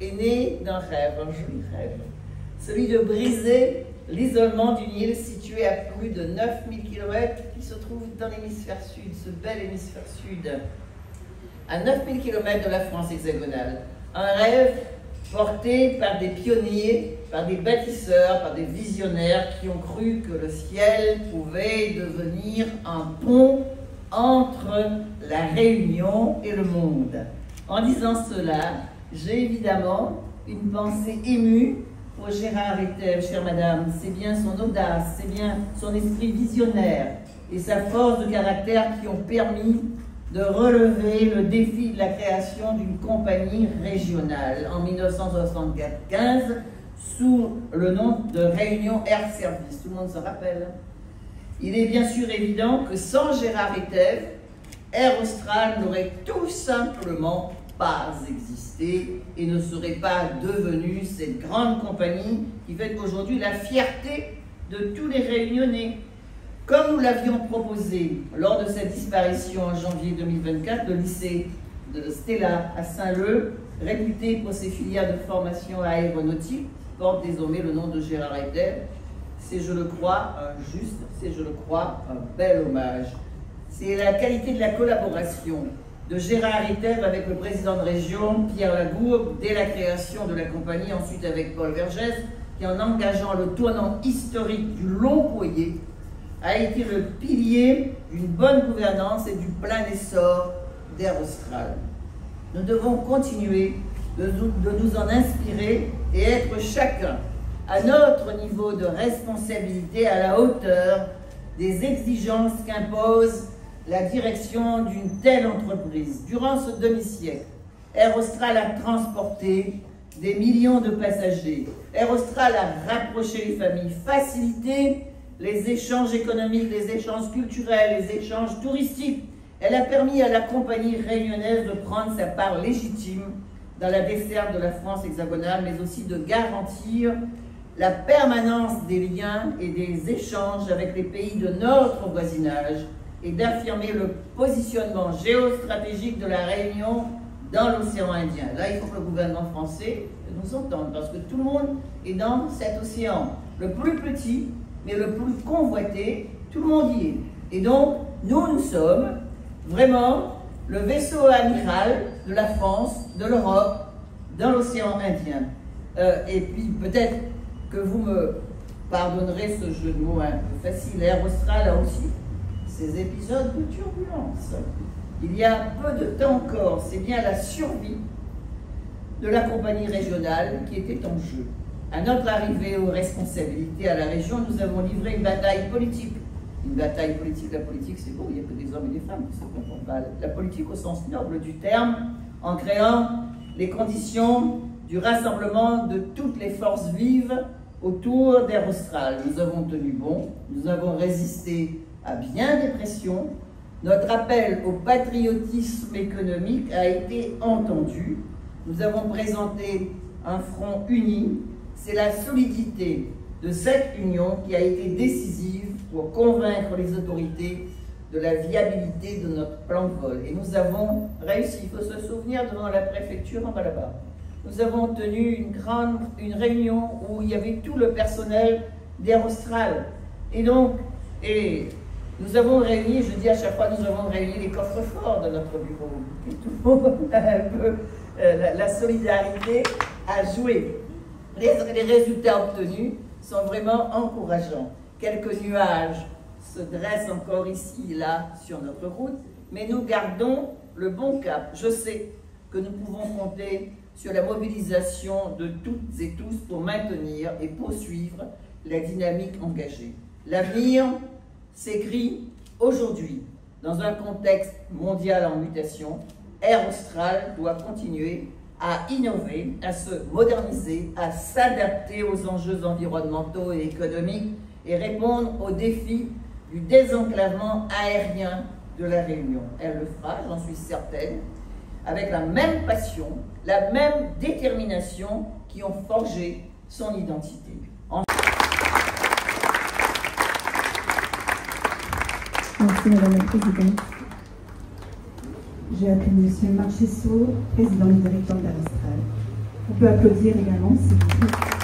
est né d'un rêve, un joli rêve, celui de briser l'isolement d'une île située à plus de 9000 km qui se trouve dans l'hémisphère sud, ce bel hémisphère sud, à 9000 km de la France hexagonale. Un rêve porté par des pionniers, par des bâtisseurs, par des visionnaires qui ont cru que le ciel pouvait devenir un pont entre la Réunion et le monde. En disant cela, j'ai évidemment une pensée émue pour Gérard Étève, chère madame. C'est bien son audace, c'est bien son esprit visionnaire et sa force de caractère qui ont permis de relever le défi de la création d'une compagnie régionale en 1975 sous le nom de Réunion Air Service. Tout le monde s'en rappelle. Il est bien sûr évident que sans Gérard Étève, Air Austral n'aurait tout simplement pas existé et ne serait pas devenue cette grande compagnie qui fait aujourd'hui la fierté de tous les Réunionnais. Comme nous l'avions proposé lors de sa disparition en janvier 2024, le lycée de Stella à Saint-Leu, réputé pour ses filières de formation aéronautique, porte désormais le nom de Gérard Étève. C'est, je le crois, un juste, c'est, je le crois, un bel hommage. C'est la qualité de la collaboration de Gérard Étève avec le président de région, Pierre Lagourgue, dès la création de la compagnie, ensuite avec Paul Vergès, qui en engageant le tournant historique du long courrier, a été le pilier d'une bonne gouvernance et du plein essor d'Air Austral. Nous devons continuer de nous en inspirer et être chacun à notre niveau de responsabilité à la hauteur des exigences qu'impose la direction d'une telle entreprise. Durant ce demi-siècle, Air Austral a transporté des millions de passagers. Air Austral a rapproché les familles, facilité les échanges économiques, les échanges culturels, les échanges touristiques. Elle a permis à la compagnie réunionnaise de prendre sa part légitime dans la desserte de la France hexagonale, mais aussi de garantir la permanence des liens et des échanges avec les pays de notre voisinage et d'affirmer le positionnement géostratégique de la Réunion dans l'océan Indien. Là, il faut que le gouvernement français nous entende, parce que tout le monde est dans cet océan. Le plus petit, mais le plus convoité, tout le monde y est. Et donc, nous sommes vraiment le vaisseau amiral de la France, de l'Europe, dans l'océan Indien. Et puis, peut-être que vous me pardonnerez ce jeu de mots un peu facile. Air Austral a aussi ces épisodes de turbulence. Il y a peu de temps encore, c'est bien la survie de la compagnie régionale qui était en jeu. À notre arrivée aux responsabilités à la région, nous avons livré une bataille politique. Une bataille politique, la politique c'est beau, il n'y a que des hommes et des femmes qui se confondent pas. La politique au sens noble du terme, en créant les conditions du rassemblement de toutes les forces vives autour d'Air Austral. Nous avons tenu bon, nous avons résisté à bien des pressions. Notre appel au patriotisme économique a été entendu. Nous avons présenté un front uni. C'est la solidité de cette union qui a été décisive pour convaincre les autorités de la viabilité de notre plan de vol. Et nous avons réussi. Il faut se souvenir devant la préfecture en bas là-bas. Nous avons tenu une réunion où il y avait tout le personnel d'Air Austral. Et donc, nous avons réuni, je dis à chaque fois, nous avons réuni les coffres-forts de notre bureau. Et tout le monde, un peu, la solidarité a joué. Les résultats obtenus sont vraiment encourageants. Quelques nuages se dressent encore ici et là sur notre route, mais nous gardons le bon cap. Je sais que nous pouvons compter sur la mobilisation de toutes et tous pour maintenir et poursuivre la dynamique engagée. L'avenir s'écrit aujourd'hui. Dans un contexte mondial en mutation, Air Austral doit continuer à innover, à se moderniser, à s'adapter aux enjeux environnementaux et économiques et répondre aux défis du désenclavement aérien de la Réunion. Elle le fera, j'en suis certaine, avec la même passion, la même détermination qui ont forgé son identité. Merci Madame la Présidente. Je appelle Monsieur Marchesso, président du directoire d'Air Austral. peut applaudir également, s'il vous plaît.